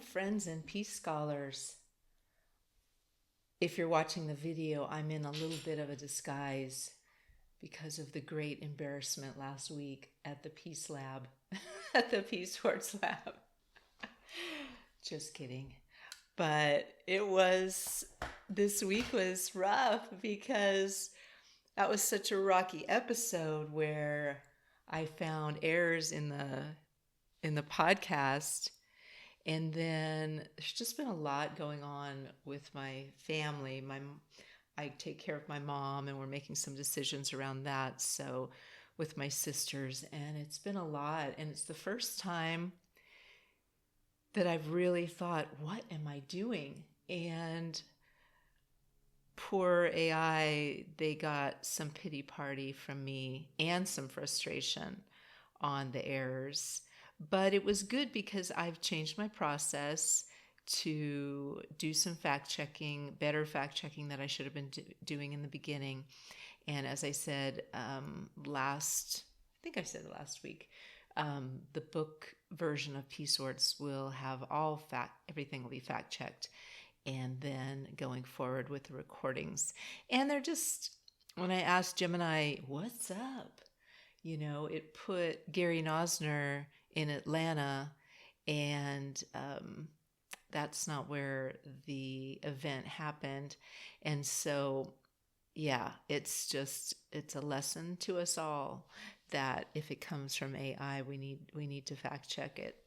friends and peace scholars. If you're watching the video, I'm in a little bit of a disguise because of the great embarrassment last week at the Peace Lab, at the Peacewarts Lab. Just kidding. But this week was rough because that was such a rocky episode where I found errors in the podcast. And then there's just been a lot going on with my family. I take care of my mom, and we're making some decisions around that. So with my sisters, and it's been a lot. And it's the first time that I've really thought, what am I doing? And poor AI, they got some pity party from me and some frustration on the errors. But it was good because I've changed my process to do some better fact checking that I should have been doing in the beginning. And as I said I think I said last week, the book version of Peacewarts will have everything will be fact checked. And then going forward with the recordings. And when I asked Gemini, what's up? It put Gary Nosner in Atlanta, and that's not where the event happened. And so, yeah, it's a lesson to us all that if it comes from AI, we need to fact check it.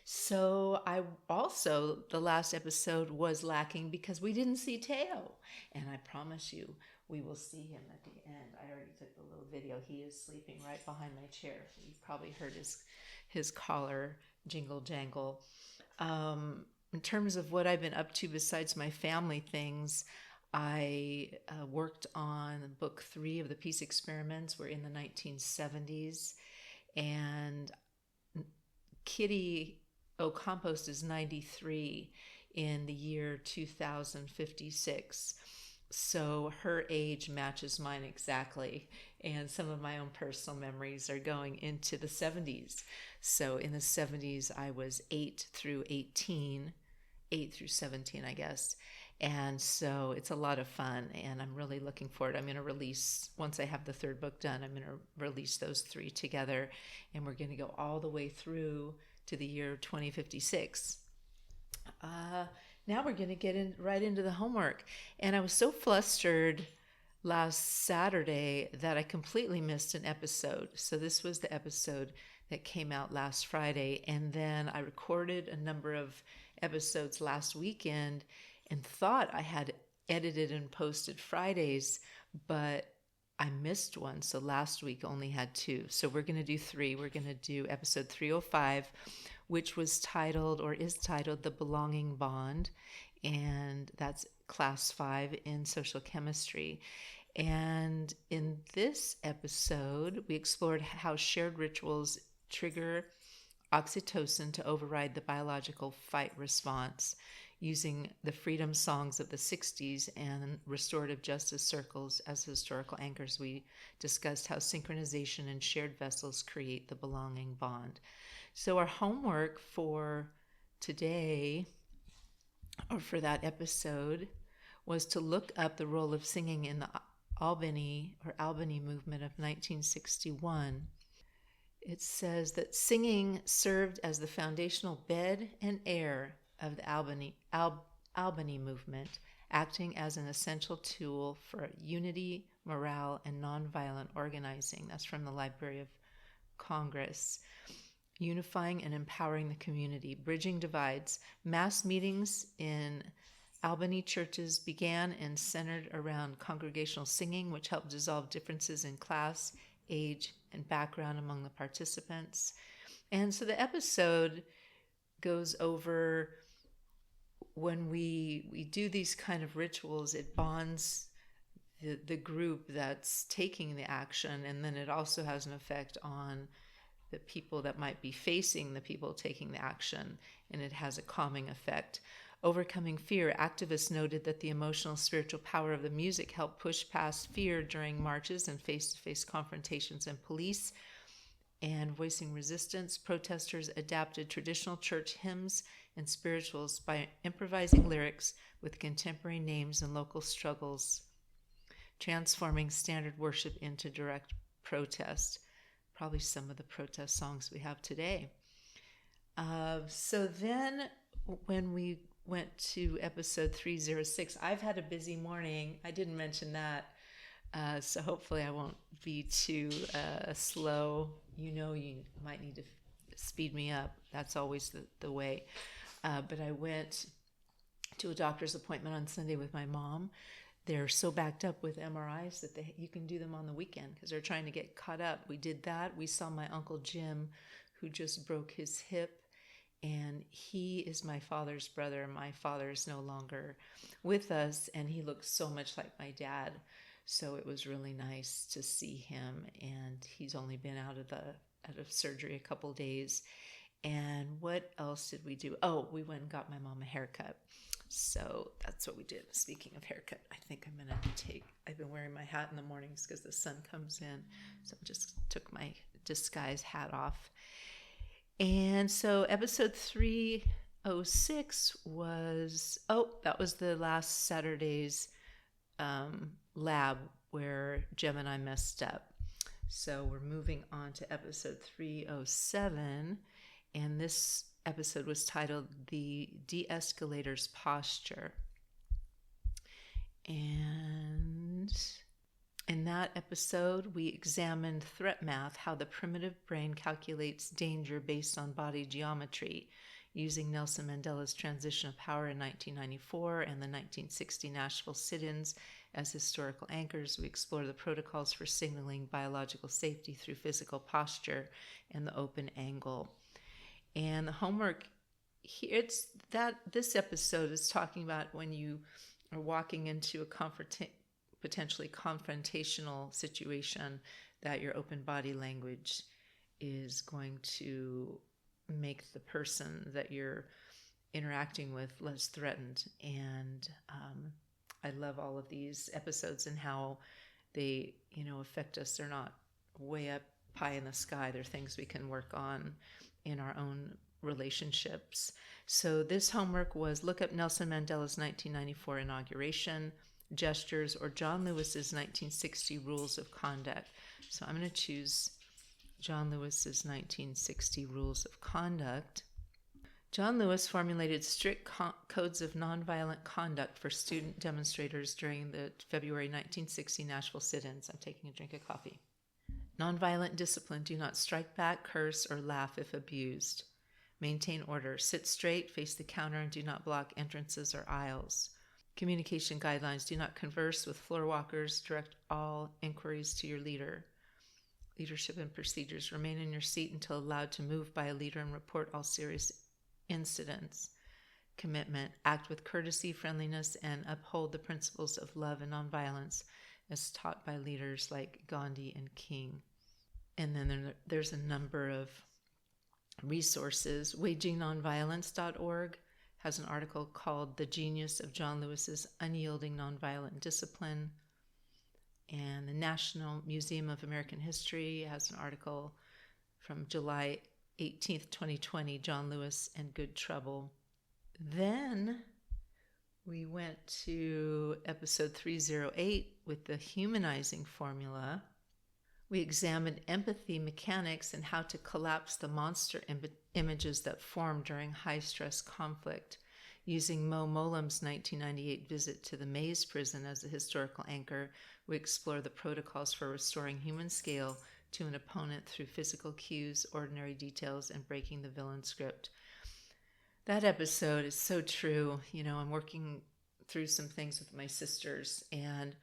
So the last episode was lacking because we didn't see Teo. And I promise you, we will see him at the end. I already took the little video. He is sleeping right behind my chair. You probably heard his collar jingle jangle. In terms of what I've been up to besides my family things, I worked on book 3 of the Peace Experiments. We're in the 1970s. And Kitty Ocampost is 93 in the year 2056. So her age matches mine exactly. And some of my own personal memories are going into the 70s. So in the 70s, I was 8 through 17, I guess. And so it's a lot of fun, and I'm really looking forward. I'm going to release, once I have the 3rd book done, I'm going to release those 3 together, and we're going to go all the way through to the year 2056. Now we're going to get right into the homework. And I was so flustered last Saturday that I completely missed an episode. So this was the episode that came out last Friday. And then I recorded a number of episodes last weekend and thought I had edited and posted Fridays, but I missed one. So last week only had 2. So we're going to do 3. We're going to do episode 305, which is titled The Belonging Bond. And that's class 5 in social chemistry. And in this episode, we explored how shared rituals trigger oxytocin to override the biological fight response, using the freedom songs of the 60s and restorative justice circles as historical anchors. We discussed how synchronization and shared vessels create the belonging bond. So our homework for today, or for that episode, was to look up the role of singing in the Albany movement of 1961. It says that singing served as the foundational bed and air of the Albany movement, acting as an essential tool for unity, morale, and nonviolent organizing. That's from the Library of Congress. Unifying and empowering the community, bridging divides. Mass meetings in Albany churches began and centered around congregational singing, which helped dissolve differences in class, age, and background among the participants. And so the episode goes over when we do these kind of rituals, it bonds the group that's taking the action, and then it also has an effect on the people that might be facing the people taking the action, and it has a calming effect. Overcoming fear, activists noted that the emotional spiritual power of the music helped push past fear during marches and face-to-face confrontations and police and voicing resistance, protesters adapted traditional church hymns and spirituals by improvising lyrics with contemporary names and local struggles, transforming standard worship into direct protest. Probably some of the protest songs we have today. So then when we went to episode 306, I've had a busy morning. I didn't mention that. So hopefully I won't be too slow. You might need to speed me up. That's always the way. But I went to a doctor's appointment on Sunday with my mom. They're so backed up with MRIs that you can do them on the weekend because they're trying to get caught up. We did that. We saw my Uncle Jim, who just broke his hip, and he is my father's brother. My father is no longer with us, and he looks so much like my dad. So it was really nice to see him, and he's only been out of surgery a couple days. And what else did we do? Oh, we went and got my mom a haircut. So that's what we did. Speaking of haircut, I think I've been wearing my hat in the mornings because the sun comes in. So I just took my disguise hat off. And so episode 306 that was the last Saturday's lab where Jem and I messed up. So we're moving on to episode 307. And this episode was titled The De-escalator's Posture. And in that episode, we examined threat math, how the primitive brain calculates danger based on body geometry, using Nelson Mandela's transition of power in 1994 and the 1960 Nashville sit-ins as historical anchors. We explore the protocols for signaling biological safety through physical posture and the open angle. And the homework here, this episode is talking about when you are walking into a potentially confrontational situation, that your open body language is going to make the person that you're interacting with less threatened. And I love all of these episodes and how they, affect us. They're not way up high in the sky. They're things we can work on in our own relationships. So this homework was look up Nelson Mandela's 1994 inauguration, gestures, or John Lewis's 1960 rules of conduct. So I'm going to choose John Lewis's 1960 rules of conduct. John Lewis formulated strict codes of nonviolent conduct for student demonstrators during the February 1960 Nashville sit-ins. I'm taking a drink of coffee. Nonviolent discipline: do not strike back, curse, or laugh if abused. Maintain order: sit straight, face the counter, and do not block entrances or aisles. Communication guidelines: do not converse with floor walkers, direct all inquiries to your leader. Leadership and procedures: remain in your seat until allowed to move by a leader and report all serious incidents. Commitment: act with courtesy, friendliness, and uphold the principles of love and nonviolence as taught by leaders like Gandhi and King. And then there's a number of resources. WagingNonviolence.org has an article called The Genius of John Lewis's Unyielding Nonviolent Discipline. And the National Museum of American History has an article from July 18th, 2020, John Lewis and Good Trouble. Then we went to episode 308 with the Humanizing formula. We examined empathy mechanics and how to collapse the monster images that form during high-stress conflict. Using Mo Molam's 1998 visit to the Maze prison as a historical anchor, we explore the protocols for restoring human scale to an opponent through physical cues, ordinary details, and breaking the villain script. That episode is so true. I'm working through some things with my sisters, and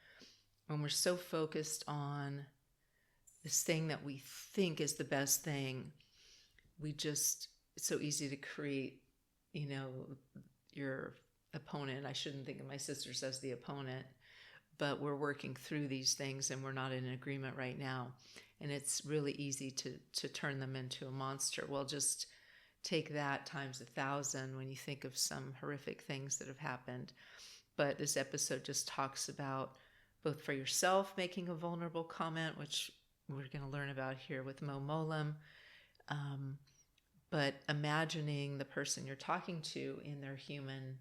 when we're so focused on this thing that we think is the best thing, it's so easy to create, your opponent. I shouldn't think of my sisters as the opponent, but we're working through these things and we're not in agreement right now. And it's really easy to turn them into a monster. Well, just take that times 1,000 when you think of some horrific things that have happened. But this episode just talks about both for yourself making a vulnerable comment, which we're going to learn about here with Mo Molam. But imagining the person you're talking to in their human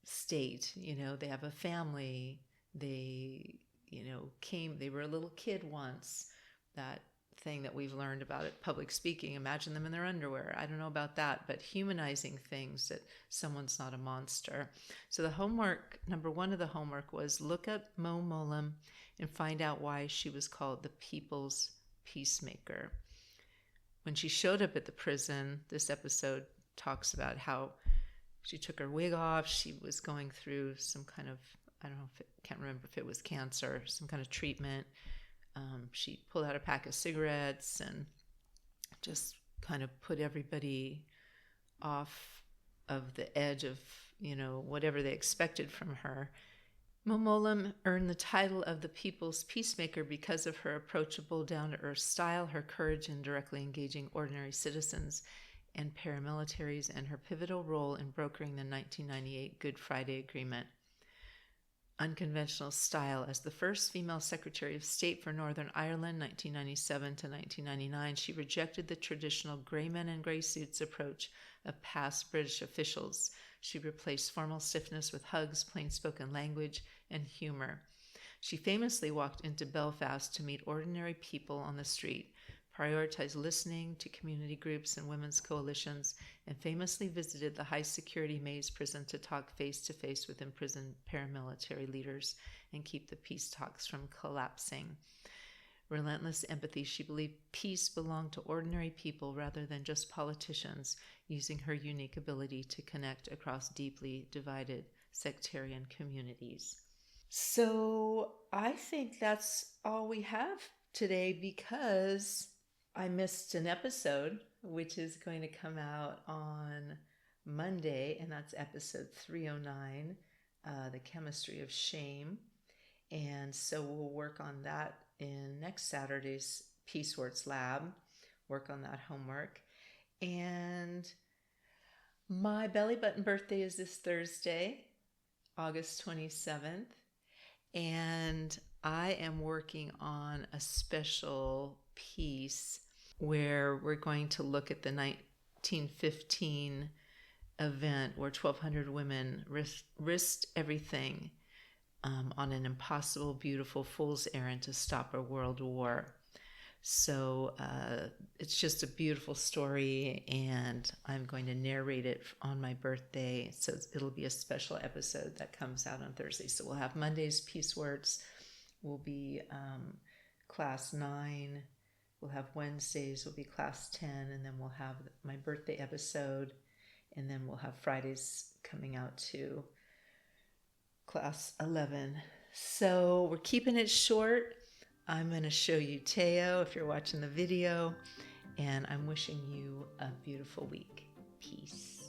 state, they have a family, they, they were a little kid once, that thing that we've learned about it, public speaking, imagine them in their underwear. I don't know about that, but humanizing things, that someone's not a monster. So the homework, number one of the homework was look up Mo Molam and find out why she was called the people's peacemaker. When she showed up at the prison, this episode talks about how she took her wig off. She was going through some kind of, I don't know, can't remember if it was cancer, some kind of treatment. She pulled out a pack of cigarettes and just kind of put everybody off of the edge of, whatever they expected from her. Mo Molam earned the title of the People's Peacemaker because of her approachable, down-to-earth style, her courage in directly engaging ordinary citizens and paramilitaries, and her pivotal role in brokering the 1998 Good Friday Agreement. Unconventional style. As the first female Secretary of State for Northern Ireland, 1997 to 1999, she rejected the traditional gray men in gray suits approach of past British officials. She replaced formal stiffness with hugs, plain-spoken language, and humor. She famously walked into Belfast to meet ordinary people on the street, prioritized listening to community groups and women's coalitions, and famously visited the high-security Maze prison to talk face-to-face with imprisoned paramilitary leaders and keep the peace talks from collapsing. Relentless empathy, she believed peace belonged to ordinary people rather than just politicians, using her unique ability to connect across deeply divided sectarian communities. So I think that's all we have today, because I missed an episode, which is going to come out on Monday, and that's episode 309, The Chemistry of Shame. And so we'll work on that in next Saturday's Peacewarts Lab, work on that homework. And my belly button birthday is this Thursday, August 27th. And I am working on a special piece where we're going to look at the 1915 event where 1,200 women risked everything on an impossible, beautiful fool's errand to stop a world war. So it's just a beautiful story, and I'm going to narrate it on my birthday. So it'll be a special episode that comes out on Thursday. So we'll have Monday's Peacewarts, will be class 9. We'll have Wednesdays, will be class 10, and then we'll have my birthday episode, and then we'll have Fridays coming out to class 11. So we're keeping it short. I'm going to show you Teo if you're watching the video, and I'm wishing you a beautiful week. Peace.